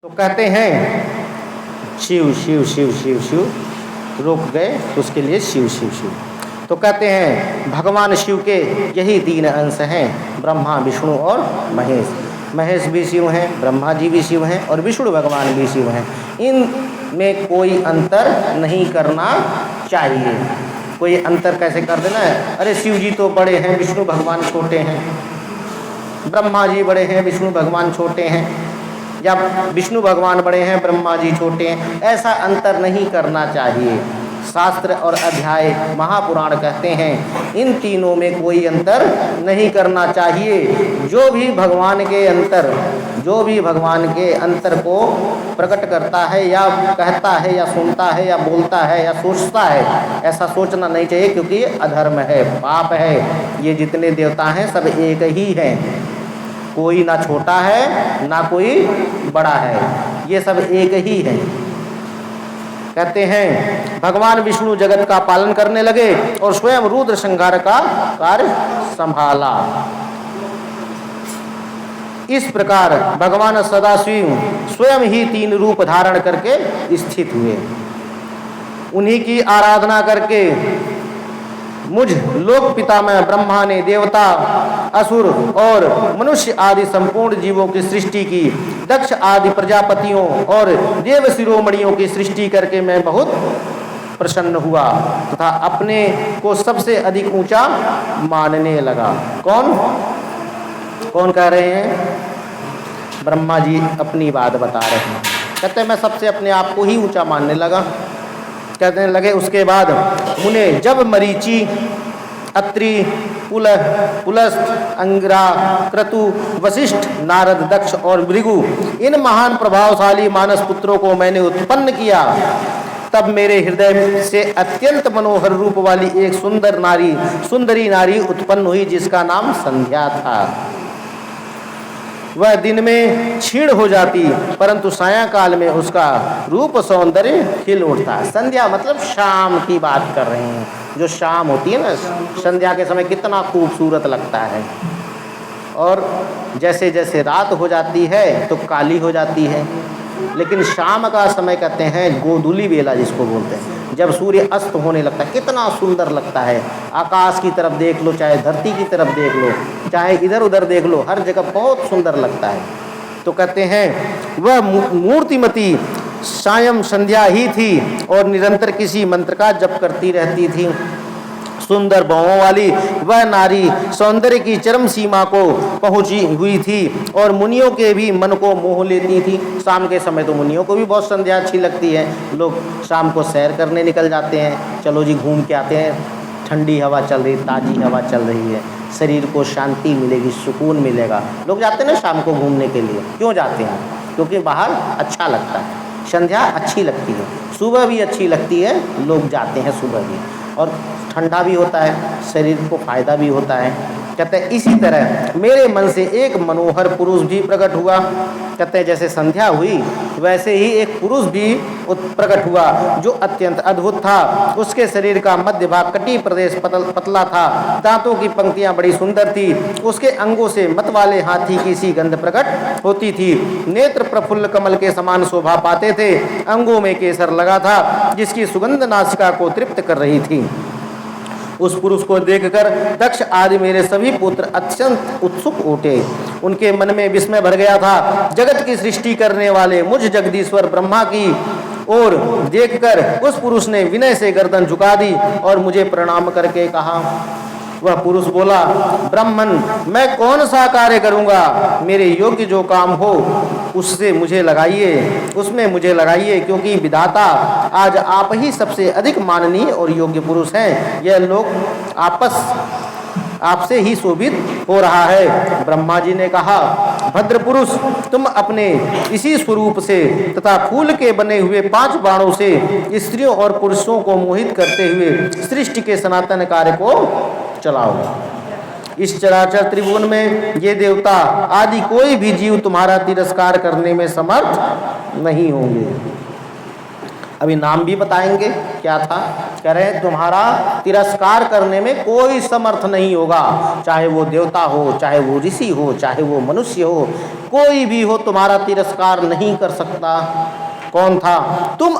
तो कहते हैं शिव शिव शिव शिव शिव, रुक गए तो उसके लिए शिव शिव शिव। तो कहते हैं भगवान शिव के यही 3 अंश हैं, ब्रह्मा विष्णु और महेश। महेश भी शिव हैं, ब्रह्मा जी भी शिव हैं और विष्णु भगवान भी शिव हैं। इनमें कोई अंतर नहीं करना चाहिए। कोई अंतर कैसे कर देना है, अरे शिव जी तो बड़े हैं, विष्णु भगवान छोटे हैं, ब्रह्मा जी बड़े हैं, विष्णु भगवान छोटे हैं, या विष्णु भगवान बड़े हैं, ब्रह्मा जी छोटे हैं, ऐसा अंतर नहीं करना चाहिए। शास्त्र और अध्याय महापुराण कहते हैं इन तीनों में कोई अंतर नहीं करना चाहिए। जो भी भगवान के अंतर को प्रकट करता है या कहता है या सुनता है या बोलता है या सोचता है, ऐसा सोचना नहीं चाहिए, क्योंकि ये अधर्म है, पाप है। ये जितने देवता हैं सब एक ही हैं, कोई ना छोटा है ना कोई बड़ा है, ये सब एक ही है। कहते हैं भगवान विष्णु जगत का पालन करने लगे और स्वयं रुद्र संहार का कार्य संभाला। इस प्रकार भगवान सदाशिव स्वयं ही 3 रूप धारण करके स्थित हुए। उन्हीं की आराधना करके मुझ लोक पितामह ब्रह्मा ने देवता, असुर और मनुष्य आदि संपूर्ण जीवों की सृष्टि की। दक्ष आदि प्रजापतियों और देव शिरोमणियों की सृष्टि करके मैं बहुत प्रसन्न हुआ तथा अपने को सबसे अधिक ऊंचा मानने लगा। कौन कह रहे हैं? ब्रह्मा जी अपनी बात बता रहे हैं। कहते हैं मैं सबसे अपने आप को ही ऊंचा मानने लगा। कहने लगे उसके बाद मुने जब मरीचि, अत्रि, पुलस्त, अंगिरा, क्रतु, वशिष्ठ, नारद, दक्ष और भृगु इन महान प्रभावशाली मानस पुत्रों को मैंने उत्पन्न किया, तब मेरे हृदय से अत्यंत मनोहर रूप वाली एक सुंदरी नारी उत्पन्न हुई, जिसका नाम संध्या था। वह दिन में क्षीण हो जाती, परंतु सायंकाल में उसका रूप सौंदर्य खिल उठता। संध्या मतलब शाम की बात कर रहे हैं। जो शाम होती है ना, संध्या के समय कितना खूबसूरत लगता है। और जैसे जैसे रात हो जाती है तो काली हो जाती है, लेकिन शाम का समय कहते हैं गोधूली बेला जिसको बोलते हैं, जब सूर्य अस्त होने लगता है, कितना सुंदर लगता है। आकाश की तरफ देख लो, चाहे धरती की तरफ देख लो, चाहे इधर उधर देख लो, हर जगह बहुत सुंदर लगता है। तो कहते हैं वह मूर्तिमती सायं संध्या ही थी और निरंतर किसी मंत्र का जप करती रहती थी। सुंदर भौहों वाली वह नारी सौंदर्य की चरम सीमा को पहुंची हुई थी और मुनियों के भी मन को मोह लेती थी। शाम के समय तो मुनियों को भी बहुत संध्या अच्छी लगती है। लोग शाम को सैर करने निकल जाते हैं, चलो जी घूम के आते हैं, ठंडी हवा चल रही, ताज़ी हवा चल रही है, शरीर को शांति मिलेगी, सुकून मिलेगा। लोग जाते हैं ना शाम को घूमने के लिए। क्यों जाते हैं? क्योंकि बाहर अच्छा लगता है, संध्या अच्छी लगती है, सुबह भी अच्छी लगती है, लोग जाते हैं सुबह भी, और ठंडा भी होता है, शरीर को फायदा भी होता है। कहते हैं इसी तरह मेरे मन से एक मनोहर पुरुष भी प्रकट हुआ। कहते हैं जैसे संध्या हुई वैसे ही एक पुरुष भी प्रकट हुआ जो अत्यंत अद्भुत था। उसके शरीर का मध्य भाग कटी प्रदेश पतला था, दांतों की पंक्तियां बड़ी सुंदर थी, उसके अंगों से मत वाले हाथी की सी गंध प्रकट होती थी, नेत्र प्रफुल्ल कमल के समान शोभा पाते थे, अंगों में केसर लगा था जिसकी सुगंध नासिका को तृप्त कर रही थी। उस पुरुष को देखकर दक्ष आदि मेरे सभी पुत्र अत्यंत उत्सुक उठे। उनके मन में विस्मय भर गया था। जगत की सृष्टि करने वाले मुझ जगदीश्वर ब्रह्मा की ओर देखकर उस पुरुष ने विनय से गर्दन झुका दी और मुझे प्रणाम करके कहा। वह पुरुष बोला, ब्राह्मण मैं कौन सा कार्य करूंगा? मेरे योग्य जो काम हो उसमें मुझे लगाइए, क्योंकि विधाता आज आप ही सबसे अधिक माननीय और योग्य पुरुष हैं। यह लोक आपसे ही शोभित हो रहा है। ब्रह्मा जी ने कहा, भद्र पुरुष तुम अपने इसी स्वरूप से तथा फूल के बने हुए 5 बाणों से स्त्रियों और पुरुषों को मोहित करते हुए सृष्टि के सनातन कार्य को चलाओ। इस चराचर त्रिभुवन में ये देवता आदि कोई भी जीव तुम्हारा तिरस्कार करने में समर्थ नहीं होंगे। अभी नाम भी बताएंगे क्या था। कह रहे हैं तुम्हारा तिरस्कार करने में कोई समर्थ नहीं होगा, चाहे वो देवता हो, चाहे वो ऋषि हो, चाहे वो मनुष्य हो, कोई भी हो तुम्हारा तिरस्कार नहीं कर सकता। कौन था? तुम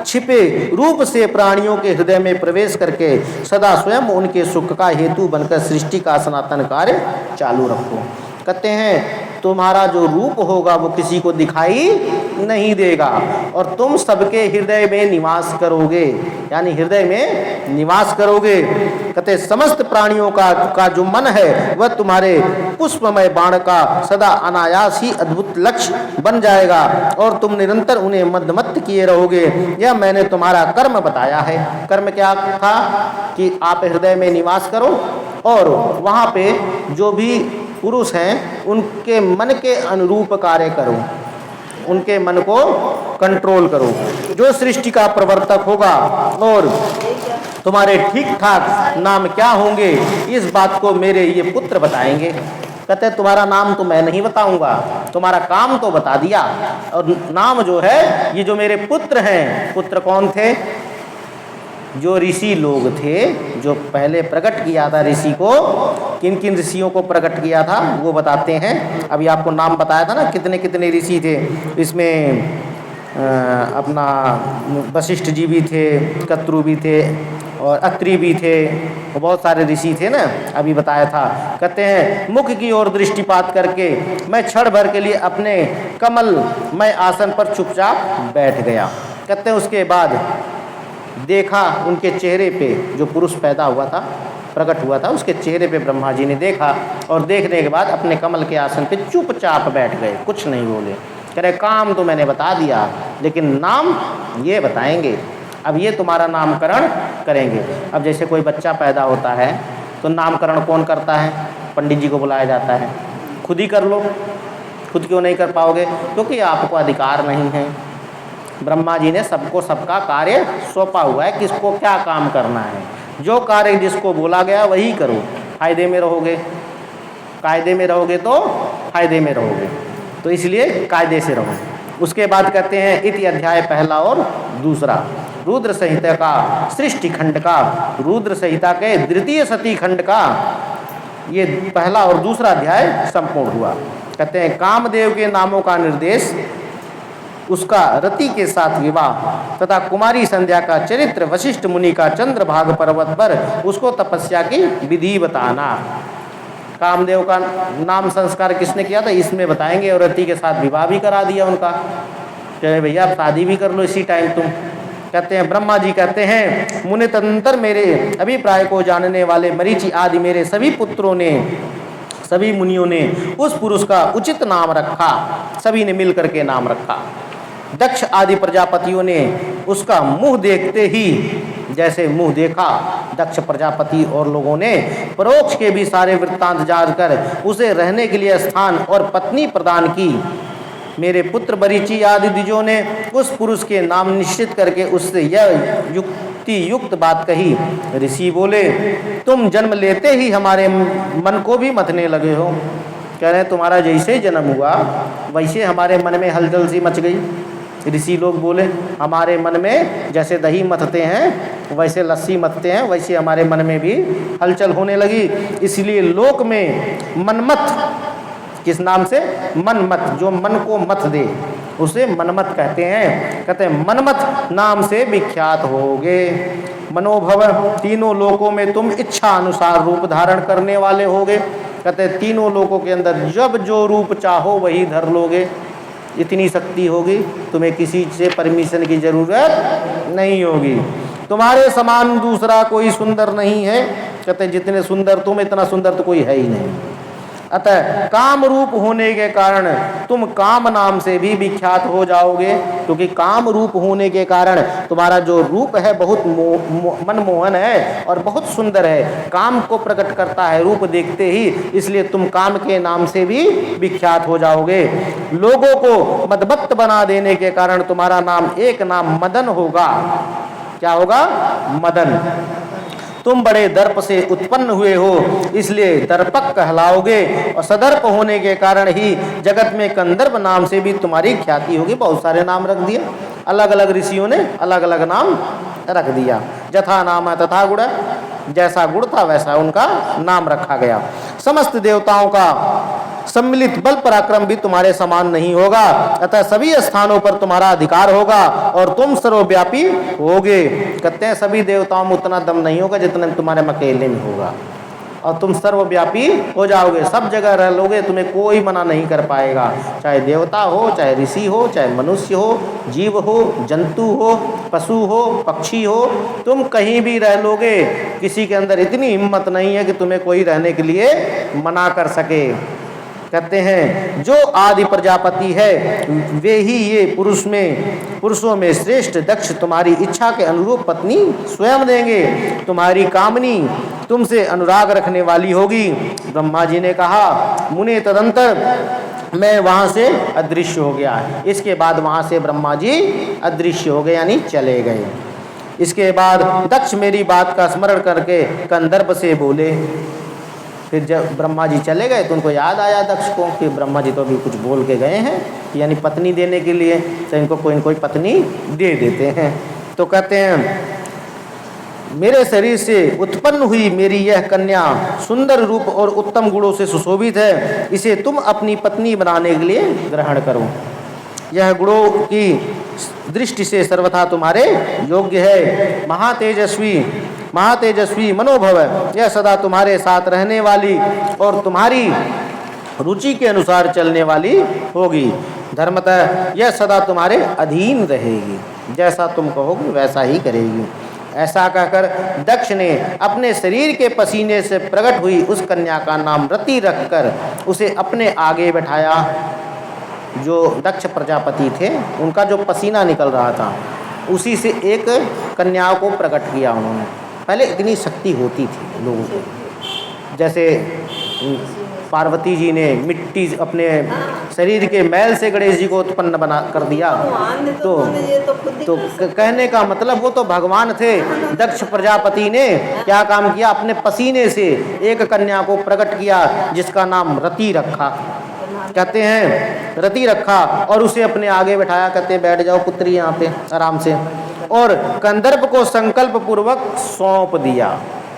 छिपे रूप से प्राणियों के हृदय में प्रवेश करके सदा स्वयं उनके सुख का हेतु बनकर सृष्टि का सनातन कार्य चालू रखो। कहते हैं तुम्हारा जो रूप होगा वो किसी को दिखाई नहीं देगा और तुम सबके हृदय में निवास करोगे, यानी हृदय में निवास करोगे। कहते समस्त प्राणियों का जो मन है वह तुम्हारे पुष्पमय बाण का सदा अनायास ही अद्भुत लक्ष्य बन जाएगा और तुम निरंतर उन्हें मदमत्त किए रहोगे। यह मैंने तुम्हारा कर्म बताया है। कर्म क्या था कि आप हृदय में निवास करो और वहाँ पे जो भी पुरुष हैं उनके मन के अनुरूप कार्य करो, उनके मन को कंट्रोल करो। जो सृष्टि का प्रवर्तक होगा और तुम्हारे ठीक ठाक नाम क्या होंगे इस बात को मेरे ये पुत्र बताएंगे। कहते तुम्हारा नाम तो मैं नहीं बताऊंगा, तुम्हारा काम तो बता दिया, और नाम जो है ये जो मेरे पुत्र हैं। पुत्र कौन थे? जो ऋषि लोग थे, जो पहले प्रकट किया था ऋषि को, किन किन ऋषियों को प्रकट किया था वो बताते हैं। अभी आपको नाम बताया था ना कितने कितने ऋषि थे। इसमें अपना वशिष्ठ जी भी थे, कत्रु भी थे और अत्रि भी थे, और बहुत सारे ऋषि थे ना, अभी बताया था। कहते हैं मुख की ओर दृष्टिपात करके मैं क्षण भर के लिए अपने कमल मैं आसन पर चुपचाप बैठ गया। कहते हैं उसके बाद देखा उनके चेहरे पे, जो पुरुष पैदा हुआ था, प्रकट हुआ था, उसके चेहरे पे ब्रह्मा जी ने देखा और देखने के बाद अपने कमल के आसन पे चुपचाप बैठ गए, कुछ नहीं बोले। कह रहे काम तो मैंने बता दिया लेकिन नाम ये बताएंगे, अब ये तुम्हारा नामकरण करेंगे। अब जैसे कोई बच्चा पैदा होता है तो नामकरण कौन करता है? पंडित जी को बुलाया जाता है। खुद ही कर लो। खुद क्यों नहीं कर पाओगे? क्योंकि आपको अधिकार नहीं है। ब्रह्मा जी ने सबको सबका कार्य सौंपा हुआ है, किसको क्या काम करना है। जो कार्य जिसको बोला गया वही करो, फायदे में रहोगे। कायदे में रहोगे तो फायदे में रहोगे, तो इसलिए कायदे से रहो। उसके बाद कहते हैं इति अध्याय पहला और दूसरा रुद्र संहिता का सृष्टि खंड का, रुद्र संहिता के द्वितीय सती खंड का ये पहला और दूसरा अध्याय संपूर्ण हुआ। कहते हैं कामदेव के नामों का निर्देश, उसका रति के साथ विवाह तथा कुमारी संध्या का चरित्र, वशिष्ठ मुनि का चंद्रभाग पर्वत पर उसको तपस्या की विधि बताना। कामदेव का नाम संस्कार किसने किया था इसमें बताएंगे, और रति के साथ विवाह भी करा दिया उनका। चले भैया शादी भी कर लो इसी टाइम तुम। कहते हैं ब्रह्मा जी कहते हैं मुनि तदंतर मेरे अभिप्राय को जानने वाले मरीचि आदि मेरे सभी पुत्रों ने, सभी मुनियों ने उस पुरुष का उचित नाम रखा। सभी ने मिल करके नाम रखा। दक्ष आदि प्रजापतियों ने उसका मुंह देखते ही, जैसे मुंह देखा दक्ष प्रजापति और लोगों ने, परोक्ष के भी सारे वृत्तांत जानकर उसे रहने के लिए स्थान और पत्नी प्रदान की। मेरे पुत्र बरीची आदि द्विजों ने उस पुरुष के नाम निश्चित करके उससे यह युक्ति युक्त बात कही। ऋषि बोले तुम जन्म लेते ही हमारे मन को भी मथने लगे हो। कह रहे हैं तुम्हारा जैसे जन्म हुआ वैसे हमारे मन में हलचल सी मच गई। ऋषि लोग बोले हमारे मन में जैसे दही मथते हैं वैसे लस्सी मथते हैं, वैसे हमारे मन में भी हलचल होने लगी। इसलिए लोक में मनमथ, किस नाम से? मनमथ, जो मन को मथ दे उसे मनमथ कहते हैं। कहते हैं मनमथ नाम से विख्यात होगे। मनोभव, तीनों लोकों में तुम इच्छा अनुसार रूप धारण करने वाले होगे। कहते हैं तीनों लोकों के अंदर जब जो रूप चाहो वही धर लोगे। इतनी शक्ति होगी, तुम्हें किसी से परमिशन की जरूरत नहीं होगी। तुम्हारे समान दूसरा कोई सुंदर नहीं है। कहते जितने सुंदर तुम, इतना सुंदर तो कोई है ही नहीं। अतः काम रूप होने के कारण तुम काम नाम से भी विख्यात हो जाओगे, क्योंकि काम रूप होने के कारण तुम्हारा जो रूप है बहुत मनमोहन है और बहुत सुंदर है, काम को प्रकट करता है रूप देखते ही, इसलिए तुम काम के नाम से भी विख्यात हो जाओगे। लोगों को मदभक्त बना देने के कारण तुम्हारा नाम एक नाम मदन होगा। क्या होगा? मदन। तुम बड़े दर्प से उत्पन्न हुए हो, इसलिए दर्पक कहलाओगे, और सदर्प होने के कारण ही जगत में कंदर्प नाम से भी तुम्हारी ख्याति होगी। बहुत सारे नाम रख दिए, अलग अलग ऋषियों ने अलग अलग नाम रख दिया। जथा नाम है तथा गुण, जैसा गुण था वैसा उनका नाम रखा गया। समस्त देवताओं का सम्मिलित बल पराक्रम भी तुम्हारे समान नहीं होगा, अतः सभी स्थानों पर तुम्हारा अधिकार होगा और तुम सर्वव्यापी होगे। कहते हैं सभी देवताओं में उतना दम नहीं होगा जितना तुम्हारे अकेले में होगा, और तुम सर्वव्यापी हो जाओगे, सब जगह रह लोगे, तुम्हें कोई मना नहीं कर पाएगा। चाहे देवता हो, चाहे ऋषि हो, चाहे मनुष्य हो, जीव हो, जंतु हो, पशु हो, पक्षी हो, तुम कहीं भी रह लोगे। किसी के अंदर इतनी हिम्मत नहीं है कि तुम्हें कोई रहने के लिए मना कर सके। कहते हैं जो आदि प्रजापति है वे ही ये पुरुषों में श्रेष्ठ दक्ष तुम्हारी इच्छा के अनुरूप पत्नी स्वयं देंगे। तुम्हारी कामनी तुमसे अनुराग रखने वाली होगी। ब्रह्मा जी ने कहा, मुने तदंतर मैं वहाँ से अदृश्य हो गया। इसके बाद वहाँ से ब्रह्मा जी अदृश्य हो गए, यानी चले गए। इसके बाद दक्ष मेरी बात का स्मरण करके कंदर्प से बोले। फिर जब ब्रह्मा जी चले गए तो उनको याद आया दक्ष को कि ब्रह्मा जी तो अभी कुछ बोल के गए हैं, यानी पत्नी देने के लिए, तो इनको कोई न कोई पत्नी दे देते हैं। तो कहते हैं मेरे शरीर से उत्पन्न हुई मेरी यह कन्या सुंदर रूप और उत्तम गुणों से सुशोभित है, इसे तुम अपनी पत्नी बनाने के लिए ग्रहण करो। यह गुणों की दृष्टि से सर्वथा तुम्हारे योग्य है। महातेजस्वी मनोभव, यह सदा तुम्हारे साथ रहने वाली और तुम्हारी रुचि के अनुसार चलने वाली होगी। धर्मतः यह सदा तुम्हारे अधीन रहेगी, जैसा तुम कहोगे वैसा ही करेगी। ऐसा कहकर दक्ष ने अपने शरीर के पसीने से प्रकट हुई उस कन्या का नाम रति रखकर उसे अपने आगे बैठाया। जो दक्ष प्रजापति थे उनका जो पसीना निकल रहा था उसी से एक कन्या को प्रकट किया उन्होंने। पहले इतनी शक्ति होती थी लोगों को, जैसे पार्वती जी ने मिट्टी अपने शरीर के मैल से गणेश जी को उत्पन्न बना कर दिया। तो कहने का मतलब वो तो भगवान थे। दक्ष प्रजापति ने क्या काम किया, अपने पसीने से एक कन्या को प्रकट किया जिसका नाम रति रखा। कहते हैं रति रखा और उसे अपने आगे बैठाया। कहते हैं बैठ जाओ पुत्री यहाँ पे आराम से, और कंदर्प को संकल्प पूर्वक सौंप दिया।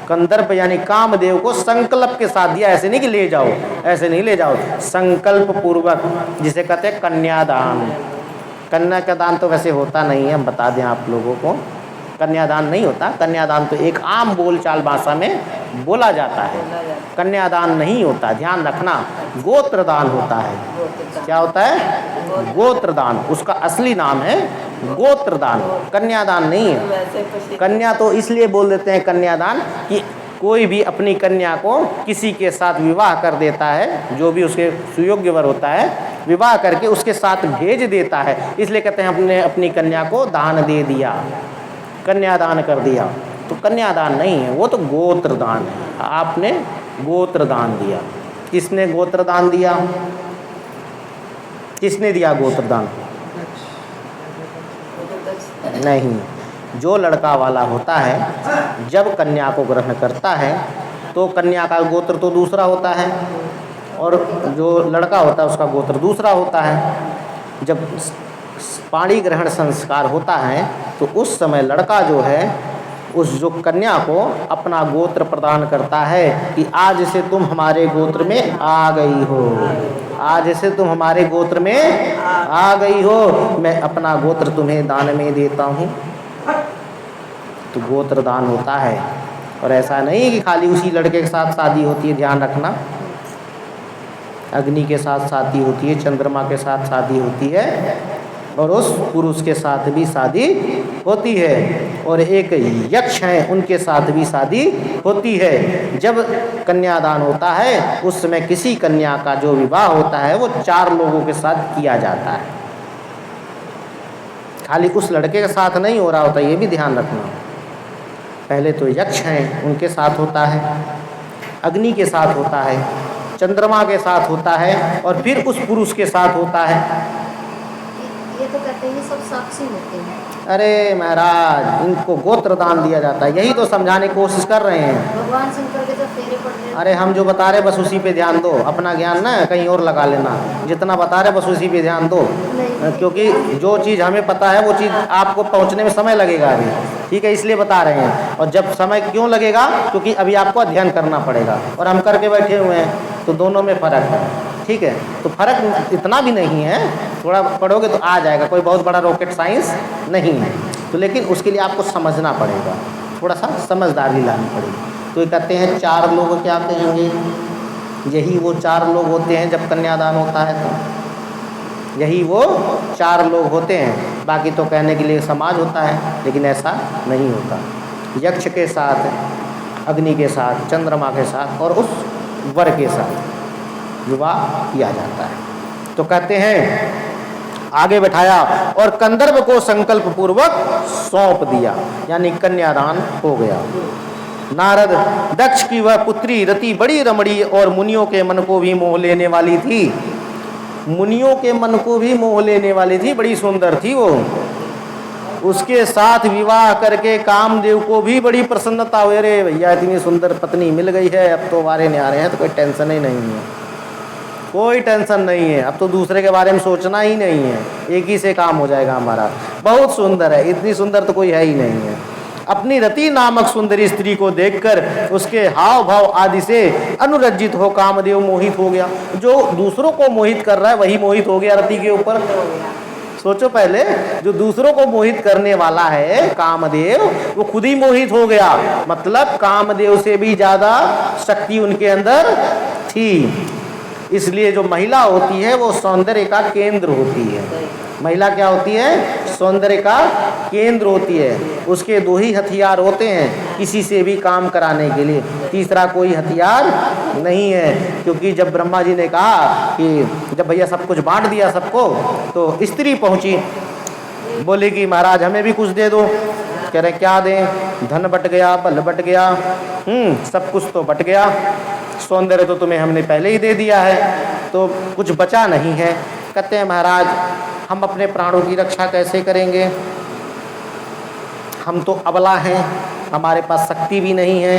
कंदर्प यानी कामदेव को संकल्प के साथ दिया, ऐसे नहीं कि ले जाओ, ऐसे नहीं ले जाओ, संकल्प पूर्वक, जिसे कहते हैं कन्यादान। कन्या का दान तो वैसे होता नहीं है, हम बता दें आप लोगों को, कन्यादान नहीं होता। कन्यादान तो एक आम बोलचाल भाषा में बोला जाता है, कन्यादान नहीं होता, ध्यान रखना। गोत्रदान होता है। क्या होता है? गोत्रदान, उसका असली नाम है गोत्रदान, कन्यादान नहीं है। कन्या तो इसलिए बोल देते हैं कन्यादान कि कोई भी अपनी कन्या को किसी के साथ विवाह कर देता है, जो भी उसके सुयोग्य वर होता है, विवाह करके उसके साथ भेज देता है, इसलिए कहते हैं हमने अपनी कन्या को दान दे दिया, कन्यादान कर दिया। तो कन्यादान नहीं है, वो तो गोत्रदान है। आपने गोत्रदान दिया। किसने गोत्रदान दिया? किसने दिया गोत्रदान? नहीं, जो लड़का वाला होता है जब कन्या को ग्रहण करता है तो कन्या का गोत्र तो दूसरा होता है और जो लड़का होता है उसका गोत्र दूसरा होता है। जब पाणी ग्रहण संस्कार होता है तो उस समय लड़का जो है उस जो कन्या को अपना गोत्र प्रदान करता है कि आज से तुम हमारे गोत्र में आ गई हो, आज से तुम हमारे गोत्र में आ गई हो, मैं अपना गोत्र तुम्हें दान में देता हूँ। तो गोत्र दान होता है। और ऐसा नहीं कि खाली उसी लड़के के साथ शादी होती है, ध्यान रखना, अग्नि के साथ शादी होती है, चंद्रमा के साथ शादी होती है और उस पुरुष के साथ भी शादी होती है, और एक यक्ष हैं उनके साथ भी शादी होती है। जब कन्यादान होता है उस समय किसी कन्या का जो विवाह होता है वो 4 लोगों के साथ किया जाता है, खाली उस लड़के के साथ नहीं हो रहा होता, ये भी ध्यान रखना। पहले तो यक्ष हैं उनके साथ होता है, अग्नि के साथ होता है, चंद्रमा के साथ होता है और फिर उस पुरुष के साथ होता है। ये तो कहते हैं ये सब साक्षी होते हैं। अरे महाराज, इनको गोत्र दान दिया जाता है, यही तो समझाने की कोशिश कर रहे हैं। भगवान शंकर के जब फेरे पड़ रहे। अरे हम जो बता रहे बस उसी पे ध्यान दो, अपना ज्ञान ना कहीं और लगा लेना। जितना बता रहे बस उसी पे ध्यान दो, क्योंकि जो चीज़ हमें पता है वो चीज़ आपको पहुंचने में समय लगेगा अभी, ठीक है, इसलिए बता रहे हैं। और जब समय क्यों लगेगा, क्योंकि अभी आपको अध्ययन करना पड़ेगा और हम करके बैठे हुए हैं, तो दोनों में फ़र्क है, ठीक है। तो फ़र्क इतना भी नहीं है, थोड़ा पढ़ोगे तो आ जाएगा, कोई बहुत बड़ा रॉकेट साइंस नहीं है। तो लेकिन उसके लिए आपको समझना पड़ेगा, थोड़ा सा समझदारी लानी पड़ेगी। तो ये कहते हैं 4 लोग क्या कहेंगे, यही वो 4 लोग होते हैं जब कन्यादान होता है, तो यही वो 4 लोग होते हैं। बाकी तो कहने के लिए समाज होता है, लेकिन ऐसा नहीं होता। यक्ष के साथ, अग्नि के साथ, चंद्रमा के साथ और उस वर के साथ विवाह किया जाता है। तो कहते हैं आगे बैठाया और कंदर्प को संकल्प पूर्वक सौंप दिया, यानी कन्यादान हो गया। नारद, दक्ष की वह पुत्री रति बड़ी रमणीय और मुनियों के मन को भी मोह लेने वाली थी। मुनियों के मन को भी मोह लेने वाली थी, बड़ी सुंदर थी वो। उसके साथ विवाह करके कामदेव को भी बड़ी प्रसन्नता हुई, अरे भैया इतनी सुंदर पत्नी मिल गई है, अब तो वारे नहीं आ रहे हैं, तो कोई टेंशन ही नहीं है, कोई टेंशन नहीं है, अब तो दूसरे के बारे में सोचना ही नहीं है, एक ही से काम हो जाएगा हमारा। बहुत सुंदर है, इतनी सुंदर तो कोई है ही नहीं है। अपनी रति नामक सुंदरी स्त्री को देखकर उसके हाव भाव आदि से अनुरज्जित हो कामदेव मोहित हो गया। जो दूसरों को मोहित कर रहा है वही मोहित हो गया रति के ऊपर। सोचो पहले, जो दूसरों को मोहित करने वाला है कामदेव, वो खुद ही मोहित हो गया, मतलब कामदेव से भी ज्यादा शक्ति उनके अंदर थी। इसलिए जो महिला होती है वो सौंदर्य का केंद्र होती है। महिला क्या होती है? सौंदर्य का केंद्र होती है। उसके 2 ही हथियार होते हैं किसी से भी काम कराने के लिए, तीसरा कोई हथियार नहीं है। क्योंकि जब ब्रह्मा जी ने कहा कि जब भैया सब कुछ बांट दिया सबको, तो स्त्री पहुंची, बोली कि महाराज हमें भी कुछ दे दो। कह रहे क्या दें? धन बट गया, बल बट गया, सब कुछ तो बट गया, सौंदर्य तो तुम्हें हमने पहले ही दे दिया है, तो कुछ बचा नहीं है। कहते हैं महाराज हम अपने प्राणों की रक्षा कैसे करेंगे? हम तो अबला हैं, हमारे पास शक्ति भी नहीं है,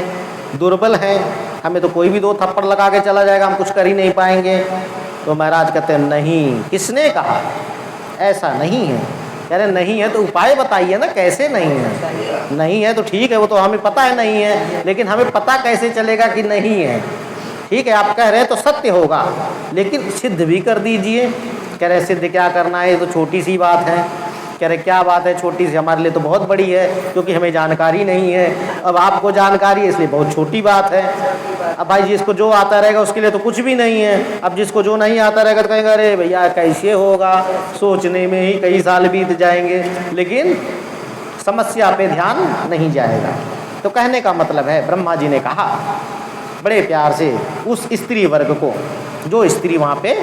दुर्बल हैं, हमें तो कोई भी 2 थप्पड़ लगा के चला जाएगा, हम कुछ कर ही नहीं पाएंगे। तो महाराज कहते हैं नहीं। किसने कहा? ऐसा नहीं है। कह रहे नहीं है तो उपाय बताइए ना, कैसे नहीं है? नहीं है तो ठीक है, वो तो हमें पता है नहीं है, लेकिन हमें पता कैसे चलेगा कि नहीं है? ठीक है आप कह रहे हैं तो सत्य होगा, लेकिन सिद्ध भी कर दीजिए। कह रहे सिद्ध क्या करना है, ये तो छोटी सी बात है। कह रहे क्या बात है छोटी सी? हमारे लिए तो बहुत बड़ी है, क्योंकि हमें जानकारी नहीं है। अब आपको जानकारी है इसलिए बहुत छोटी बात है। अब भाई जिसको जो आता रहेगा उसके लिए तो कुछ भी नहीं है। अब जिसको जो नहीं आता रहेगा तो कहेंगे अरे भैया कैसे होगा, सोचने में ही कई साल बीत जाएंगे, लेकिन समस्या पे ध्यान नहीं जाएगा। तो कहने का मतलब है ब्रह्मा जी ने कहा बड़े प्यार से उस स्त्री वर्ग को, जो स्त्री वहाँ पे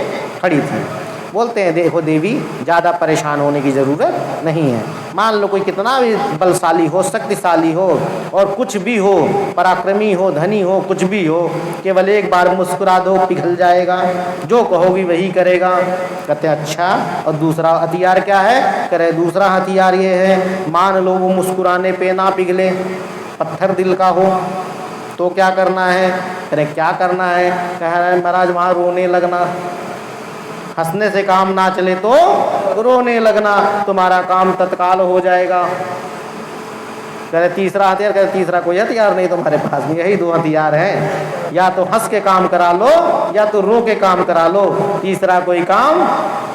खड़ी थी, बोलते हैं देखो देवी ज़्यादा परेशान होने की ज़रूरत नहीं है। मान लो कोई कितना भी बलशाली हो, शक्तिशाली हो और कुछ भी हो, पराक्रमी हो, धनी हो, कुछ भी हो, केवल एक बार मुस्कुरा दो पिघल जाएगा, जो कहोगी वही करेगा। कहते अच्छा और दूसरा हथियार क्या है? कह रहे दूसरा हथियार ये है, मान लो वो मुस्कुराने पे ना पिघले, पत्थर दिल का हो, तो क्या करना है? कह रहे क्या करना है? कह रहे महाराज वहाँ रोने लगना, हंसने से काम ना चले तो रोने लगना, तुम्हारा काम तत्काल हो जाएगा। कह रहे तीसरा हथियार? कह रहे तीसरा कोई हथियार नहीं तुम्हारे पास में, यही 2 हथियार हैं, या तो हंस के काम करा लो या तो रो के काम करा लो, तीसरा कोई काम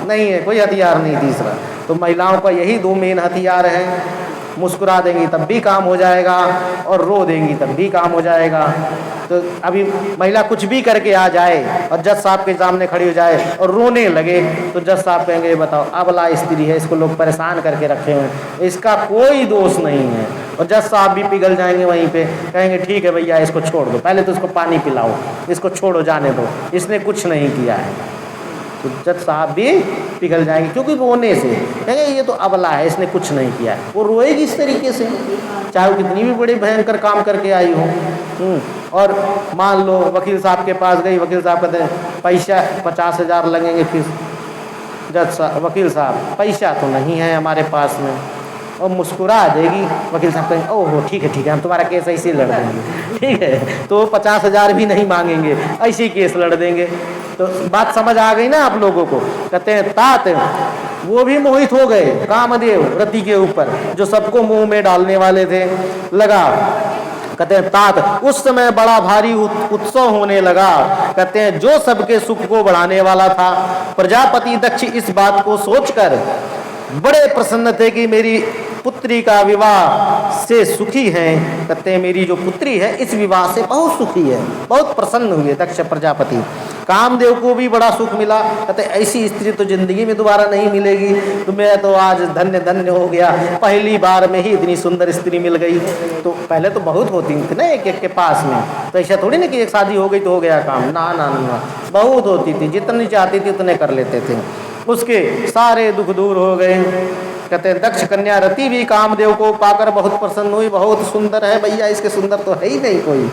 नहीं है, कोई हथियार नहीं तीसरा। तो महिलाओं का यही 2 मेन हथियार हैं, मुस्कुरा देंगी तब भी काम हो जाएगा और रो देंगी तब भी काम हो जाएगा। तो अभी महिला कुछ भी करके आ जाए और जज साहब के सामने खड़ी हो जाए और रोने लगे, तो जज साहब कहेंगे बताओ अबला स्त्री है, इसको लोग परेशान करके रखे हैं, इसका कोई दोष नहीं है। और जज साहब भी पिघल जाएंगे वहीं पे, कहेंगे ठीक है भैया इसको छोड़ दो, पहले तो इसको पानी पिलाओ, इसको छोड़ो जाने दो, इसने कुछ नहीं किया है। तो जज साहब भी पिघल जाएंगे, क्योंकि रोने से कहेंगे ये तो अबला है, इसने कुछ नहीं किया है। वो रोएगी इस तरीके से, चाहे वो कितनी भी बड़े भयंकर काम करके आई हो। और मान लो वकील साहब के पास गई, वकील साहब कहते हैं पैसा 50,000 लगेंगे फीस। वकील साहब पैसा तो नहीं है हमारे पास में, और मुस्कुरा देगी। वकील साहब कहेंगे ओहो ठीक है हम तुम्हारा केस ऐसे ही लड़ देंगे, ठीक है, तो 50,000 भी नहीं मांगेंगे, ऐसे ही केस लड़ देंगे। तो बात समझ आ गई ना आप लोगों को। कहते हैं तात वो भी मोहित हो गए कामदेव रति के ऊपर, जो सबको मुंह में डालने वाले थे। लगा कहते हैं तात उस समय बड़ा भारी उत्सव होने लगा। कहते हैं जो सबके सुख को बढ़ाने वाला था। प्रजापति दक्ष इस बात को सोचकर बड़े प्रसन्न थे कि मेरी पुत्री का विवाह से सुखी हैं। कहते हैं मेरी जो पुत्री है इस विवाह से बहुत सुखी है, बहुत प्रसन्न हुए दक्ष प्रजापति। कामदेव को भी बड़ा सुख मिला। कहते ऐसी स्त्री तो जिंदगी में दोबारा नहीं मिलेगी, तो मैं तो आज धन्य धन्य हो गया, पहली बार में ही इतनी सुंदर स्त्री मिल गई। तो पहले तो बहुत होती थी ना एक एक के पास में, तो ऐसा थोड़ी ना कि एक शादी हो गई तो हो गया काम, ना ना ना, बहुत होती थी, जितनी चाहती थी उतने कर लेते थे। उसके सारे दुख दूर हो गए। कहते हैं दक्ष कन्या रति भी कामदेव को पाकर बहुत प्रसन्न हुई, बहुत सुंदर है भैया, इसके सुंदर तो है ही नहीं कोई।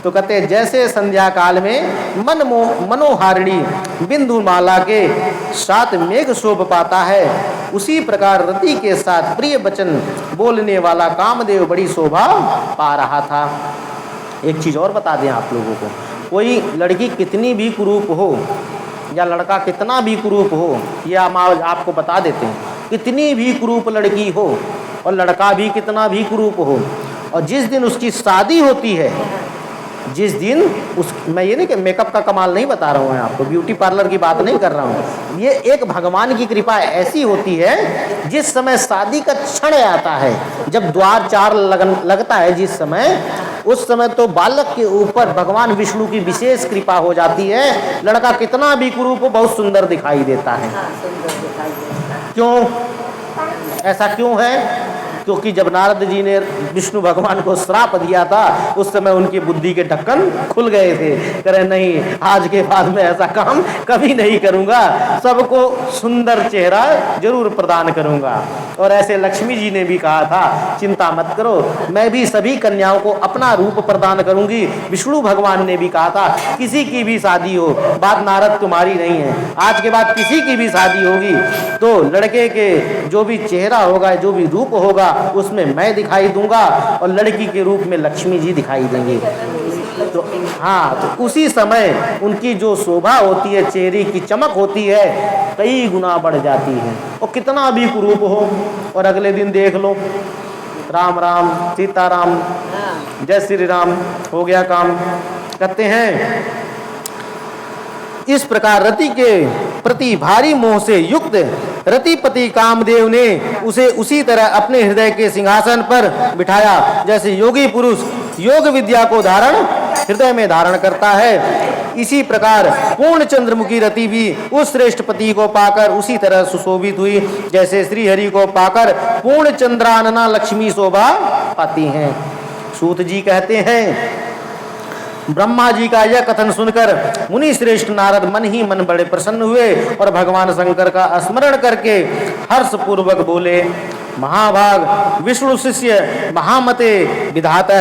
तो कहते हैं जैसे संध्या काल में मनोहारिणी बिंदु माला के साथ मेघ शोभ पाता है, उसी प्रकार रति के साथ प्रिय वचन बोलने वाला कामदेव बड़ी शोभा पा रहा था। एक चीज और बता दें आप लोगों को, कोई लड़की कितनी भी कुरूप हो या लड़का कितना भी कुरूप हो, ये हम आपको बता देते हैं, कितनी भी कुरूप लड़की हो और लड़का भी कितना भी कुरूप हो, और जिस दिन उसकी शादी होती है, जिस दिन मैं ये नहीं कि मेकअप का कमाल नहीं बता रहा हूँ आपको, ब्यूटी पार्लर की बात नहीं कर रहा हूँ, ये एक भगवान की कृपा ऐसी होती है जिस समय शादी का क्षण आता है, जब द्वार चार लगता है जिस समय, उस समय तो बालक के ऊपर भगवान विष्णु की विशेष कृपा हो जाती है। लड़का कितना भी कुरूप हो बहुत सुंदर दिखाई देता है। क्यों ऐसा क्यों है? क्योंकि जब नारद जी ने विष्णु भगवान को श्राप दिया था उस समय उनकी बुद्धि के ढक्कन खुल गए थे। कह रहे नहीं, आज के बाद में ऐसा काम कभी नहीं करूंगा, सबको सुंदर चेहरा जरूर प्रदान करूंगा। और ऐसे लक्ष्मी जी ने भी कहा था चिंता मत करो, मैं भी सभी कन्याओं को अपना रूप प्रदान करूंगी। विष्णु भगवान ने भी कहा था किसी की भी शादी हो, बात नारद तुम्हारी नहीं है, आज के बाद किसी की भी शादी होगी तो लड़के के जो भी चेहरा होगा, जो भी रूप होगा, उसमें मैं दिखाई दूंगा और लड़की के रूप में लक्ष्मी जी दिखाई देंगे। तो हाँ, तो उसी समय उनकी जो शोभा होती है, चेहरे की चमक होती है, कई गुना बढ़ जाती है। और कितना भी कुरूप हो, और अगले दिन देख लो राम राम सीताराम जय श्री राम हो गया काम। कहते हैं इस प्रकार रति के प्रति भारी मोह से युक्त रतिपति कामदेव ने उसे उसी तरह अपने हृदय के सिंहासन पर बिठाया जैसे योगी पुरुष योग विद्या को हृदय में धारण करता है। इसी प्रकार पूर्ण चंद्रमुखी रति भी उस श्रेष्ठ पति को पाकर उसी तरह सुशोभित हुई जैसे श्री हरि को पाकर पूर्ण चंद्रानना लक्ष्मी शोभा पाती हैं। सूत जी कहते हैं ब्रह्मा जी का यह कथन सुनकर मुनि श्रेष्ठ नारद मन ही मन बड़े प्रसन्न हुए और भगवान शंकर का स्मरण करके हर्ष पूर्वक बोले, महाभाग विष्णु शिष्य महामते विधाता,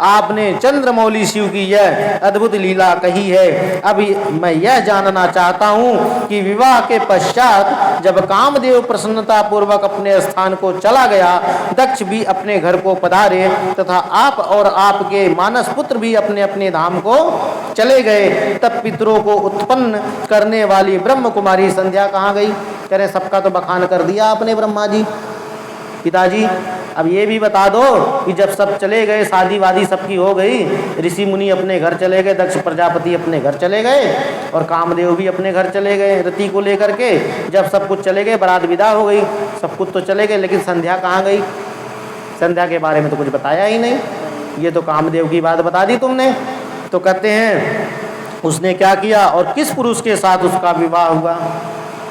आपने चंद्रमौली शिव की यह अद्भुत लीला कही है। अब मैं यह जानना चाहता हूँ कि विवाह के पश्चात जब कामदेव प्रसन्नता पूर्वक अपने स्थान को चला गया, दक्ष भी अपने घर को पधारे तथा आप और आपके मानस पुत्र भी अपने अपने धाम को चले गए, तब पितरों को उत्पन्न करने वाली ब्रह्म कुमारी संध्या कहाँ गई? कह रहे सबका तो बखान कर दिया आपने ब्रह्मा जी पिताजी। अब ये भी बता दो कि जब सब चले गए, शादी वादी सबकी हो गई, ऋषि मुनि अपने घर चले गए, दक्ष प्रजापति अपने घर चले गए और कामदेव भी अपने घर चले गए रति को लेकर के। जब सब कुछ चले गए, बारात विदा हो गई, सब कुछ तो चले गए, लेकिन संध्या कहाँ गई? संध्या के बारे में तो कुछ बताया ही नहीं, ये तो कामदेव की बात बता दी तुमने। तो कहते हैं उसने क्या किया और किस पुरुष के साथ उसका विवाह हुआ,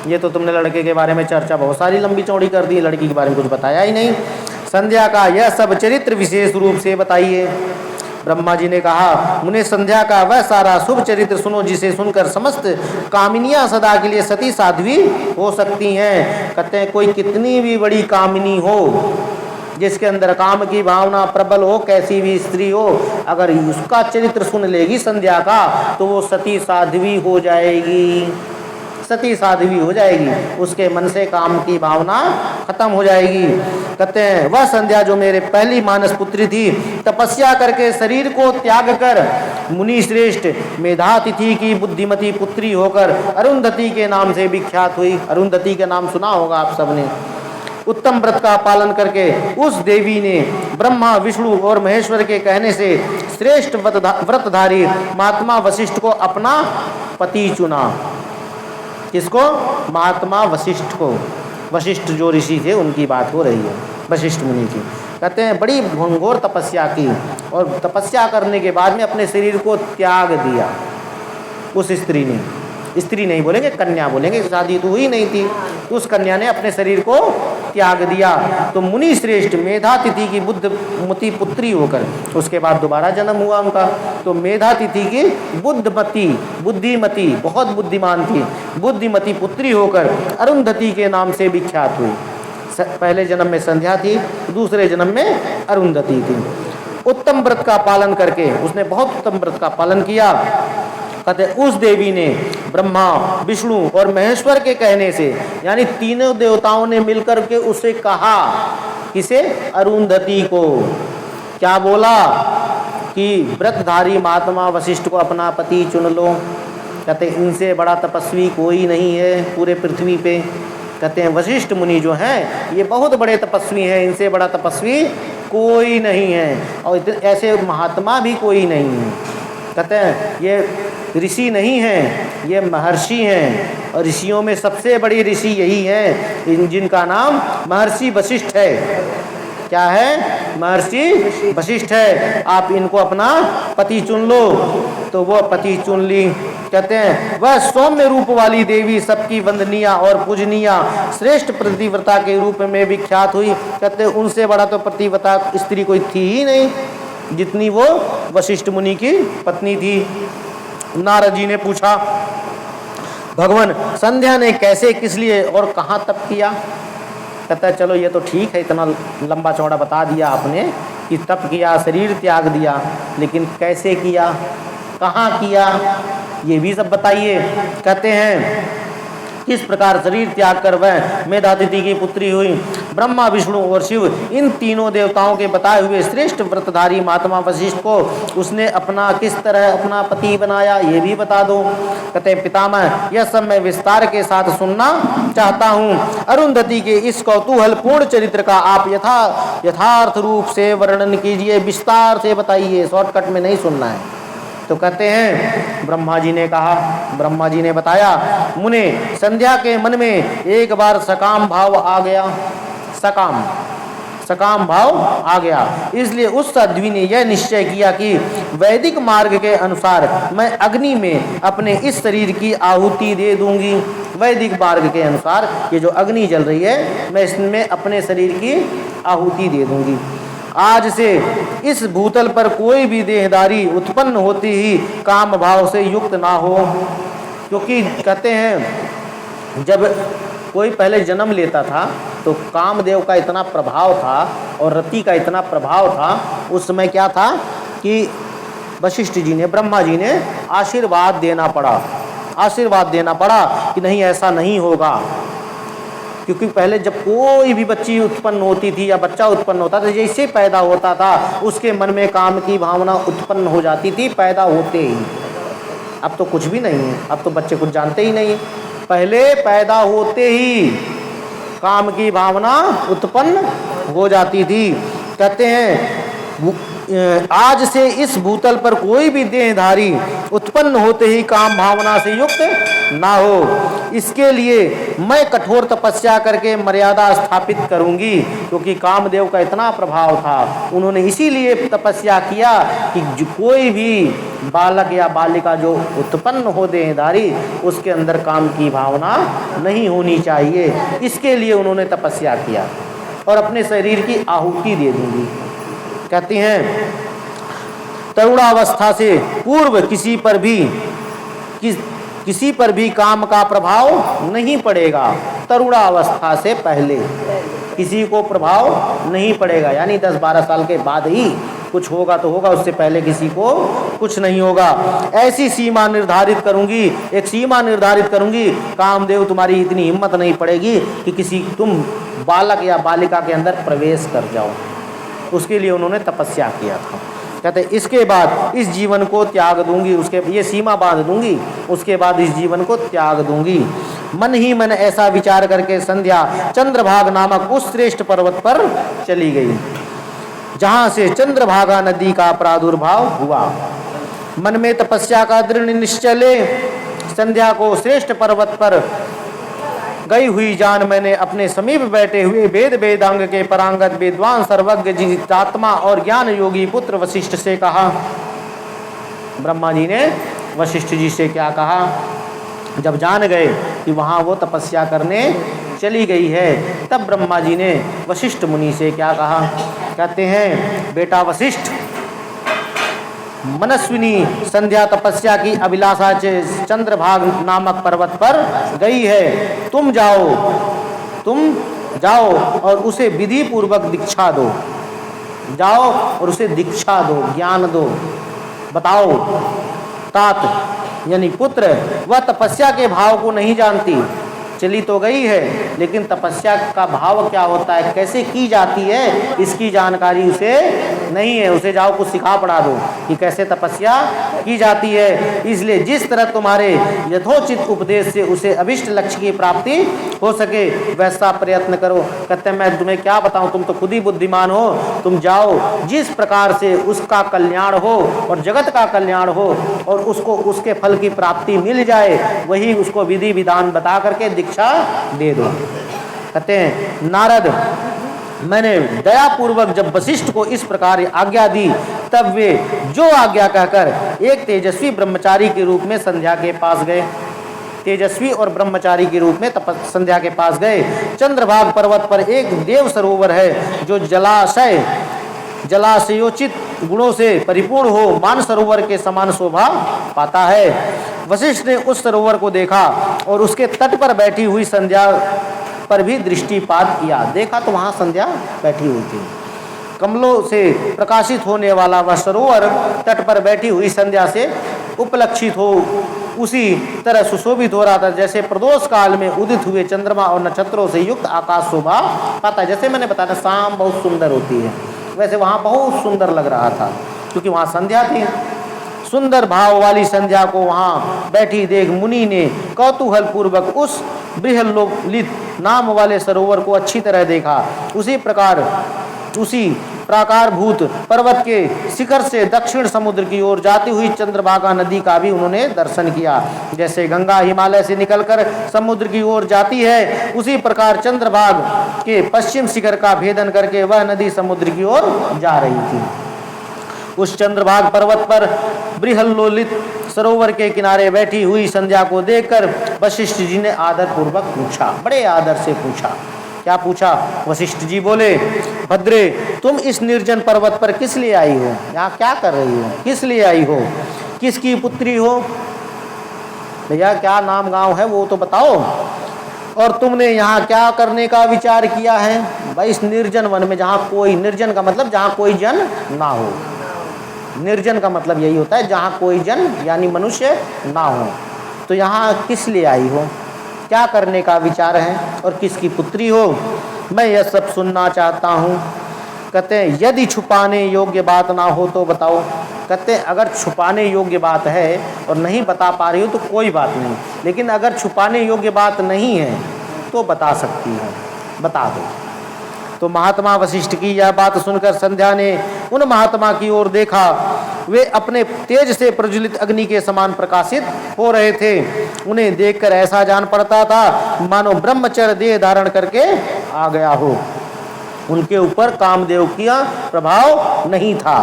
ये तो तुमने लड़के के बारे में चर्चा बहुत सारी लंबी चौड़ी कर दी, लड़की के बारे में कुछ बताया ही नहीं। संध्या का यह सब चरित्र विशेष रूप से बताइए। ब्रह्मा जी ने कहा, मुने संध्या का वह सारा शुभ चरित्र सुनो जिसे सुनकर समस्त कामिनियां सदा के लिए सती साध्वी हो सकती हैं। कहते हैं कोई कितनी भी बड़ी कामिनी हो, जिसके अंदर काम की भावना प्रबल हो, कैसी भी स्त्री हो, अगर उसका चरित्र सुन लेगी संध्या का तो वो सती साध्वी हो जाएगी। सती साध्वी हो जाएगी, उसके मन से काम की भावना खत्म हो जाएगी। कहते हैं वह संध्या जो मेरे पहली मानस पुत्री थी, तपस्या करके शरीर को त्याग कर मुनि श्रेष्ठ मेधातिथि की बुद्धिमती पुत्री होकर अरुंधति के नाम से विख्यात हुई। अरुंधति का नाम सुना होगा आप सबने। उत्तम व्रत का पालन करके उस देवी ने ब्रह्मा विष्णु और महेश्वर के कहने से श्रेष्ठ व्रतधारी महात्मा वशिष्ठ को अपना पति चुना। किसको? महात्मा वशिष्ठ को। वशिष्ठ जो ऋषि थे उनकी बात हो रही है, वशिष्ठ मुनि की। कहते हैं बड़ी घोर तपस्या की और तपस्या करने के बाद में अपने शरीर को त्याग दिया उस स्त्री ने। स्त्री नहीं बोलेंगे, कन्या बोलेंगे, शादी तो हुई नहीं थी। तो उस कन्या ने अपने शरीर को त्याग दिया। तो मुनि श्रेष्ठ मेधातिथि की बुद्धमती पुत्री होकर, उसके बाद दोबारा जन्म हुआ उनका। तो मेधातिथि की बुद्धिमती, बहुत बुद्धिमान थी, बुद्धिमती पुत्री होकर अरुंधति के नाम से विख्यात हुई। पहले जन्म में संध्या थी, दूसरे जन्म में अरुंधति थी। उत्तम व्रत का पालन करके उसने बहुत उत्तम व्रत का पालन किया। कहते उस देवी ने ब्रह्मा विष्णु और महेश्वर के कहने से, यानी तीनों देवताओं ने मिलकर के उसे कहा, किसे? अरुंधति को। क्या बोला? कि व्रतधारी महात्मा वशिष्ठ को अपना पति चुन लो। कहते इनसे बड़ा तपस्वी कोई नहीं है पूरे पृथ्वी पे। कहते हैं वशिष्ठ मुनि जो हैं ये बहुत बड़े तपस्वी हैं, इनसे बड़ा तपस्वी कोई नहीं है और ऐसे महात्मा भी कोई नहीं है। कहते हैं ये ऋषि नहीं हैं, ये महर्षि हैं और ऋषियों में सबसे बड़ी ऋषि यही है जिनका नाम महर्षि वशिष्ठ है। क्या है? महर्षि वशिष्ठ है। आप इनको अपना पति चुन लो। तो वो पति चुन ली। कहते हैं वह सौम्य रूप वाली देवी सबकी वंदनीय और पूजनीय श्रेष्ठ प्रतिव्रता के रूप में विख्यात हुई। कहते हैं उनसे बड़ा तो प्रतिव्रता स्त्री कोई थी ही नहीं जितनी वो वशिष्ठ मुनि की पत्नी थी। नारद जी ने पूछा, भगवान संध्या ने कैसे, किस लिए और कहाँ तप किया? कहता है चलो ये तो ठीक है, इतना लंबा चौड़ा बता दिया आपने कि तप किया, शरीर त्याग दिया, लेकिन कैसे किया, कहाँ किया, ये भी सब बताइए। कहते हैं किस प्रकार शरीर त्याग कर वह मेधातिथि की पुत्री हुई। ब्रह्मा विष्णु और शिव इन तीनों देवताओं के बताए हुए श्रेष्ठ व्रतधारी महात्मा वशिष्ठ को उसने अपना किस तरह अपना पति बनाया, ये भी बता दो। कहते पितामह यह सब मैं विस्तार के साथ सुनना चाहता हूँ। अरुंधति के इस कौतूहल पूर्ण चरित्र का आप यथार्थ रूप से वर्णन कीजिए, विस्तार से बताइए, शॉर्टकट में नहीं सुनना है। तो कहते हैं ब्रह्मा जी ने कहा, ब्रह्मा जी ने बताया, मुने संध्या के मन में एक बार सकाम भाव आ गया। सकाम भाव आ गया, इसलिए उस साध्वी ने यह निश्चय किया कि वैदिक मार्ग के अनुसार मैं अग्नि में अपने इस शरीर की आहुति दे दूंगी। वैदिक मार्ग के अनुसार ये जो अग्नि जल रही है मैं इसमें अपने शरीर की आहुति दे दूंगी। आज से इस भूतल पर कोई भी देहदारी उत्पन्न होती ही काम भाव से युक्त ना हो। क्योंकि कहते हैं जब कोई पहले जन्म लेता था तो कामदेव का इतना प्रभाव था और रति का इतना प्रभाव था, उस समय क्या था कि वशिष्ठ जी ने, ब्रह्मा जी ने आशीर्वाद देना पड़ा कि नहीं ऐसा नहीं होगा। क्योंकि पहले जब कोई भी बच्ची उत्पन्न होती थी या बच्चा उत्पन्न होता था, जैसे पैदा होता था उसके मन में काम की भावना उत्पन्न हो जाती थी पैदा होते ही। अब तो कुछ भी नहीं है, अब तो बच्चे कुछ जानते ही नहीं। पहले पैदा होते ही काम की भावना उत्पन्न हो जाती थी। कहते हैं आज से इस भूतल पर कोई भी देहधारी उत्पन्न होते ही काम भावना से युक्त ना हो। इसके लिए मैं कठोर तपस्या करके मर्यादा स्थापित करूंगी। क्योंकि कामदेव का इतना प्रभाव था, उन्होंने इसीलिए तपस्या किया कि कोई भी बालक या बालिका जो उत्पन्न हो देहधारी उसके अंदर काम की भावना नहीं होनी चाहिए। इसके लिए उन्होंने तपस्या किया और अपने शरीर की आहुति दे दूंगी। कहती हैं तरुणावस्था से पूर्व किसी पर भी काम का प्रभाव नहीं पड़ेगा। तरुणावस्था से पहले किसी को प्रभाव नहीं पड़ेगा, यानी 10-12 साल के बाद ही कुछ होगा तो होगा, उससे पहले किसी को कुछ नहीं होगा। ऐसी सीमा निर्धारित करूंगी, एक सीमा निर्धारित करूंगी, कामदेव तुम्हारी इतनी हिम्मत नहीं पड़ेगी कि किसी तुम बालक या बालिका के अंदर प्रवेश कर जाओ। उसके लिए उन्होंने तपस्या किया था। कहते इसके बाद इस जीवन को त्याग दूंगी, उसके ये सीमा बांध दूंगी, उसके बाद इस जीवन को त्याग दूंगी। मन ही मन ऐसा विचार करके संध्या चंद्रभागा नामक उस श्रेष्ठ पर्वत पर चली गई जहां से चंद्रभागा नदी का प्रादुर्भाव हुआ। मन में तपस्या का दृढ़ निश्चय ले संध्या को श्रेष्ठ पर्वत पर गई हुई जान मैंने अपने समीप बैठे हुए वेद वेदांग के परांगत विद्वान सर्वज्ञ जितात्मा और ज्ञान योगी पुत्र वशिष्ठ से कहा। ब्रह्मा जी ने वशिष्ठ जी से क्या कहा? जब जान गए कि वहाँ वो तपस्या करने चली गई है, तब ब्रह्मा जी ने वशिष्ठ मुनि से क्या कहा? कहते हैं, बेटा वशिष्ठ, मनस्विनी संध्या तपस्या की अभिलाषा से चंद्रभाग नामक पर्वत पर गई है। तुम जाओ और उसे विधि पूर्वक दीक्षा दो। जाओ और उसे दीक्षा दो, ज्ञान दो, बताओ। तात यानी पुत्र, वह तपस्या के भाव को नहीं जानती, चली तो गई है, लेकिन तपस्या का भाव क्या होता है, कैसे की जाती है, इसकी जानकारी उसे नहीं है। उसे जाओ कुछ सिखा पढ़ा दो कि कैसे तपस्या की जाती है। इसलिए जिस तरह तुम्हारे यथोचित उपदेश से उसे अभिष्ट लक्ष्य की प्राप्ति हो सके वैसा प्रयत्न करो। कहते हैं, मैं तुम्हें क्या बताऊं, तुम तो खुद ही बुद्धिमान हो। तुम जाओ, जिस प्रकार से उसका कल्याण हो और जगत का कल्याण हो और उसको उसके फल की प्राप्ति मिल जाए, वही उसको विधि विधान बता करके दीक्षा दे दो। कहते हैं, नारद, मैंने दया पूर्वक जब वशिष्ठ को इस प्रकार आज्ञा दी, तब वे जो आज्ञा कहकर एक तेजस्वी ब्रह्मचारी के रूप में संध्या के पास गए। तेजस्वी और ब्रह्मचारी के रूप में संध्या के पास गए। चंद्रभाग पर्वत पर एक देव सरोवर है जो जलाशयोचित गुणों से परिपूर्ण हो मान सरोवर के समान शोभा पाता है। वशिष्ठ ने उस सरोवर को देखा और उसके तट पर बैठी हुई संध्या पर भी दृष्टिपात किया। देखा तो वहाँ संध्या बैठी हुई थी। कमलों से प्रकाशित होने वाला वह सरोवर तट पर बैठी हुई संध्या से उपलक्षित हो उसी तरह सुशोभित हो रहा था, जैसे प्रदोष काल में उदित हुए चंद्रमा और नक्षत्रों से युक्त आकाश शोभा पाता है। जैसे मैंने बताया शाम बहुत सुंदर होती है, वैसे वहाँ बहुत सुंदर लग रहा था, क्योंकि वहाँ संध्या थी। सुंदर भाव वाली संध्या को वहाँ बैठी देख मुनि ने कौतूहल पूर्वक उस बृहल्लोलित नाम वाले सरोवर को अच्छी तरह देखा। उसी प्राकारभूत पर्वत के शिखर से दक्षिण समुद्र की ओर जाती हुई चंद्रभागा नदी का भी उन्होंने दर्शन किया। जैसे गंगा हिमालय से निकलकर समुद्र की ओर जाती है, उसी प्रकार चंद्रभाग के पश्चिम शिखर का भेदन करके वह नदी समुद्र की ओर जा रही थी। उस चंद्रभाग पर्वत पर बृहल्लोलित सरोवर के किनारे बैठी हुई संध्या को देखकर वशिष्ठ जी ने आदर पूर्वक पूछा, बड़े आदर से पूछा। क्या पूछा? वशिष्ठ जी बोले, भद्रे, तुम इस निर्जन पर्वत पर किस लिए आई हो? यहाँ क्या कर रही हो? किस लिए आई हो? किसकी पुत्री हो? भैया क्या नाम गांव है वो तो बताओ। और तुमने यहाँ क्या करने का विचार किया है? भाई इस निर्जन वन में जहाँ कोई, निर्जन का मतलब जहाँ कोई जन ना हो। निर्जन का मतलब यही होता है जहाँ कोई जन यानी मनुष्य ना हो। तो यहाँ किस लिए आई हो? क्या करने का विचार है और किसकी पुत्री हो? मैं यह सब सुनना चाहता हूँ। कहते हैं, यदि छुपाने योग्य बात ना हो तो बताओ। कहते हैं, अगर छुपाने योग्य बात है और नहीं बता पा रही हो तो कोई बात नहीं, लेकिन अगर छुपाने योग्य बात नहीं है तो बता सकती है, बता दो। तो महात्मा वशिष्ठ की यह बात सुनकर संध्या ने उन महात्मा की ओर देखा। वे अपने तेज से प्रज्वलित अग्नि के समान प्रकाशित हो रहे थे। उन्हें देखकर ऐसा जान पड़ता था मानो ब्रह्मचर्य देह धारण करके आ गया हो। उनके ऊपर कामदेव का प्रभाव नहीं था।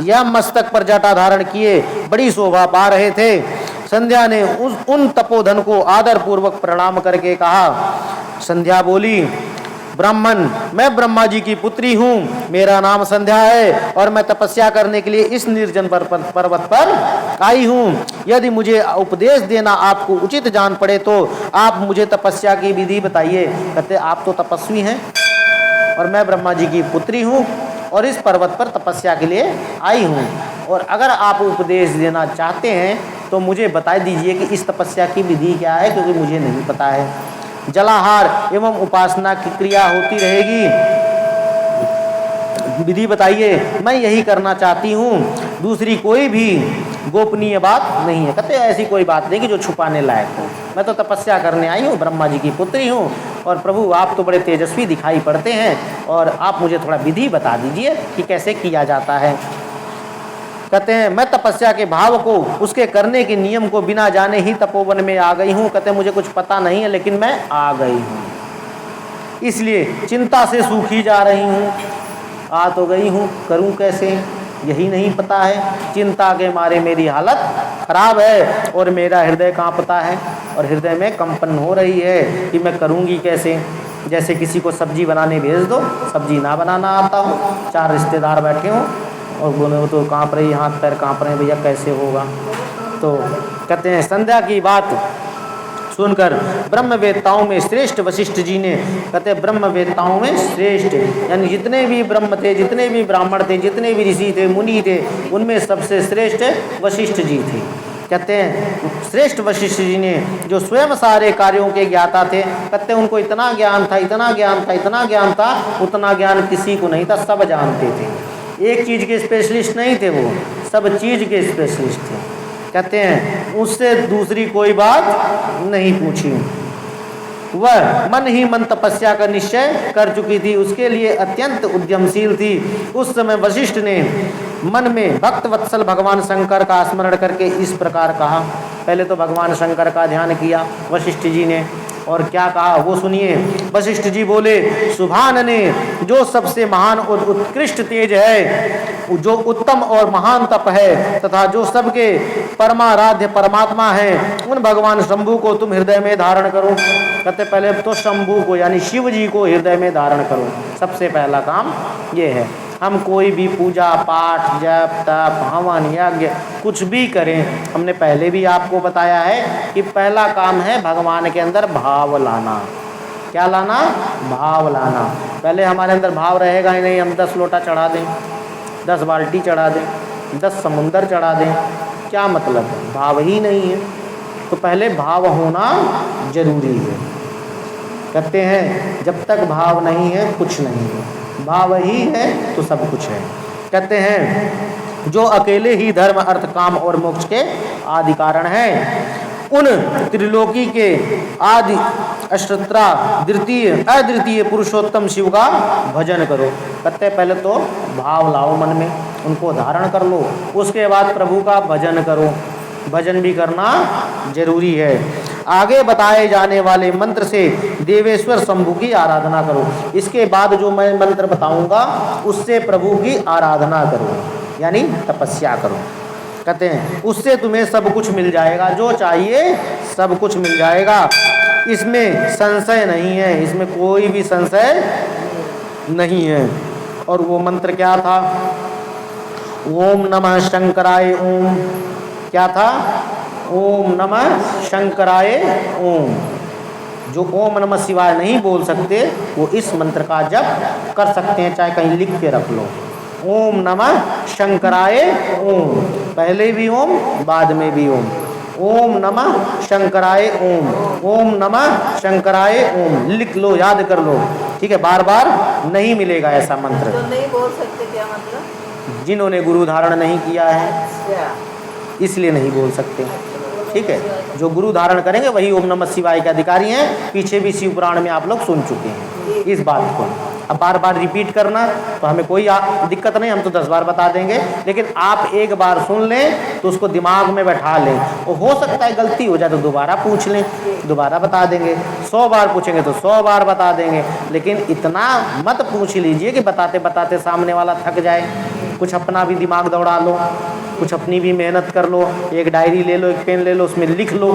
यह मस्तक पर जटा धारण किए बड़ी शोभा पा रहे थे। संध्या ने उन तपोधन को आदर पूर्वक प्रणाम करके कहा। संध्या बोली, ब्राह्मण, मैं ब्रह्मा जी की पुत्री हूँ, मेरा नाम संध्या है और मैं तपस्या करने के लिए इस निर्जन पर्वत पर आई हूँ। यदि मुझे उपदेश देना आपको उचित जान पड़े तो आप मुझे तपस्या की विधि बताइए। कहते, आप तो तपस्वी हैं और मैं ब्रह्मा जी की पुत्री हूँ और इस पर्वत पर तपस्या के लिए आई हूँ। और अगर आप उपदेश देना चाहते हैं तो मुझे बता दीजिए कि इस तपस्या की विधि क्या है, क्योंकि मुझे नहीं पता है। जलाहार एवं उपासना की क्रिया होती रहेगी, विधि बताइए, मैं यही करना चाहती हूँ, दूसरी कोई भी गोपनीय बात नहीं है। कहते ऐसी कोई बात नहीं कि जो छुपाने लायक हो, मैं तो तपस्या करने आई हूँ, ब्रह्मा जी की पुत्री हूँ, और प्रभु आप तो बड़े तेजस्वी दिखाई पड़ते हैं, और आप मुझे थोड़ा विधि बता दीजिए कि कैसे किया जाता है। कहते हैं मैं तपस्या के भाव को, उसके करने के नियम को बिना जाने ही तपोवन में आ गई हूँ। कहते हैं मुझे कुछ पता नहीं है, लेकिन मैं आ गई हूँ, इसलिए चिंता से सूखी जा रही हूँ। आ तो गई हूँ, करूँ कैसे यही नहीं पता है। चिंता के मारे मेरी हालत खराब है और मेरा हृदय कांपता है, और हृदय में कंपन हो रही है कि मैं करूँगी कैसे। जैसे किसी को सब्जी बनाने भेज दो, सब्जी ना बनाना आता हो, 4 रिश्तेदार बैठे हों और बोले वो तो कांप रही, हाथ पैर कांप रहे हैं, भैया कैसे होगा। तो कहते हैं संध्या की बात सुनकर ब्रह्मवेत्ताओं में श्रेष्ठ वशिष्ठ जी ने, कहते हैं ब्रह्मवेत्ताओं में श्रेष्ठ यानी जितने भी ब्रह्म थे, जितने भी ब्राह्मण थे, जितने भी ऋषि थे, मुनि थे, उनमें सबसे श्रेष्ठ वशिष्ठ जी थे। कहते हैं श्रेष्ठ वशिष्ठ जी ने, जो स्वयं सारे कार्यों के ज्ञाता थे, कहते हैं उनको इतना ज्ञान था, इतना ज्ञान था, इतना ज्ञान था, उतना ज्ञान किसी को नहीं था, सब जानते थे। एक चीज़ के स्पेशलिस्ट नहीं थे, वो सब चीज़ के स्पेशलिस्ट थे। कहते हैं उससे दूसरी कोई बात नहीं पूछी, वह मन ही मन तपस्या का निश्चय कर चुकी थी, उसके लिए अत्यंत उद्यमशील थी। उस समय वशिष्ठ ने मन में भक्त वत्सल भगवान शंकर का स्मरण करके इस प्रकार कहा। पहले तो भगवान शंकर का ध्यान किया वशिष्ठ जी ने, और क्या कहा वो सुनिए। वशिष्ठ जी बोले, सुभान ने जो सबसे महान और उत्कृष्ट तेज है, जो उत्तम और महान तप है, तथा जो सबके परमाराध्य परमात्मा है, उन भगवान शंभु को तुम हृदय में धारण करो। कहते पहले तो शंभु को यानी शिव जी को हृदय में धारण करो, सबसे पहला काम ये है। हम कोई भी पूजा पाठ जप तप हवन यज्ञ कुछ भी करें, हमने पहले भी आपको बताया है कि पहला काम है भगवान के अंदर भाव लाना। क्या लाना? भाव लाना। पहले हमारे अंदर भाव रहेगा ही नहीं, हम 10 लोटा चढ़ा दें, 10 बाल्टी चढ़ा दें, 10 समुंदर चढ़ा दें, क्या मतलब है? भाव ही नहीं है। तो पहले भाव होना जरूरी है। कहते हैं जब तक भाव नहीं है कुछ नहीं है, भाव ही है तो सब कुछ है। कहते हैं जो अकेले ही धर्म अर्थ काम और मोक्ष के आदि कारण हैं, उन त्रिलोकी के आदि अष्टत्रा अद्वितीय पुरुषोत्तम शिव का भजन करो। कहते पहले तो भाव लाओ मन में, उनको धारण कर लो, उसके बाद प्रभु का भजन करो। भजन भी करना जरूरी है। आगे बताए जाने वाले मंत्र से देवेश्वर शंभु की आराधना करो। इसके बाद जो मैं मंत्र बताऊंगा उससे प्रभु की आराधना करो, यानी तपस्या करो। कहते हैं उससे तुम्हें सब कुछ मिल जाएगा, जो चाहिए सब कुछ मिल जाएगा, इसमें संशय नहीं है, इसमें कोई भी संशय नहीं है। और वो मंत्र क्या था? ओम नमः शंकराय ओम। क्या था? ओम नमः शंकराय ओम। जो ओम नमः शिवाय नहीं बोल सकते वो इस मंत्र का जप कर सकते हैं, चाहे कहीं लिख के रख लो। ओम नमः शंकराय ओम, पहले भी ओम बाद में भी ओम। ओम नमः शंकराय ओम, ओम नमः शंकराय ओम, लिख लो, याद कर लो, ठीक है। बार बार नहीं मिलेगा ऐसा मंत्र। तो नहीं बोल सकते, क्या मतलब? जिन्होंने गुरु धारण नहीं किया है इसलिए नहीं बोल सकते, ठीक है। जो गुरु धारण करेंगे वही ओम नमः शिवाय के अधिकारी हैं। पीछे भी शिव पुराण में आप लोग सुन चुके हैं इस बात को। अब बार बार रिपीट करना तो हमें कोई दिक्कत नहीं, हम तो 10 बार बता देंगे, लेकिन आप एक बार सुन लें तो उसको दिमाग में बैठा लें, और हो सकता है गलती हो जाए तो दोबारा पूछ लें, दोबारा बता देंगे। 100 बार पूछेंगे तो 100 बार बता देंगे, लेकिन इतना मत पूछ लीजिए कि बताते बताते सामने वाला थक जाए। कुछ अपना भी दिमाग दौड़ा लो, कुछ अपनी भी मेहनत कर लो, एक डायरी ले लो, एक पेन ले लो, उसमें लिख लो।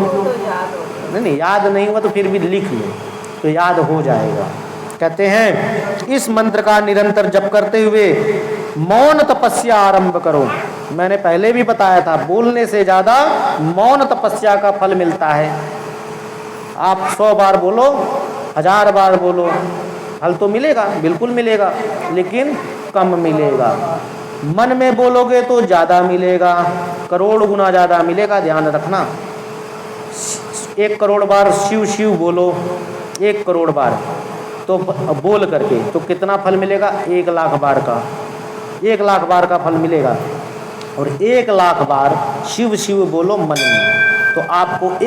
नहीं याद नहीं हुआ तो फिर भी लिख लो तो याद हो जाएगा। कहते हैं इस मंत्र का निरंतर जप करते हुए मौन तपस्या आरंभ करो। मैंने पहले भी बताया था, बोलने से ज़्यादा मौन तपस्या का फल मिलता है। आप 100 बार बोलो, 1000 बार बोलो, फल तो मिलेगा, बिल्कुल मिलेगा, लेकिन कम मिलेगा। मन में बोलोगे तो ज़्यादा मिलेगा, करोड़ गुना ज़्यादा मिलेगा, ध्यान रखना। 1 करोड़ बार शिव शिव बोलो, 1 करोड़ बार तो बोल करके तो कितना फल मिलेगा? 1 लाख बार का, 1 लाख बार का फल मिलेगा। और 1 लाख बार शिव शिव बोलो मन में, तो आपको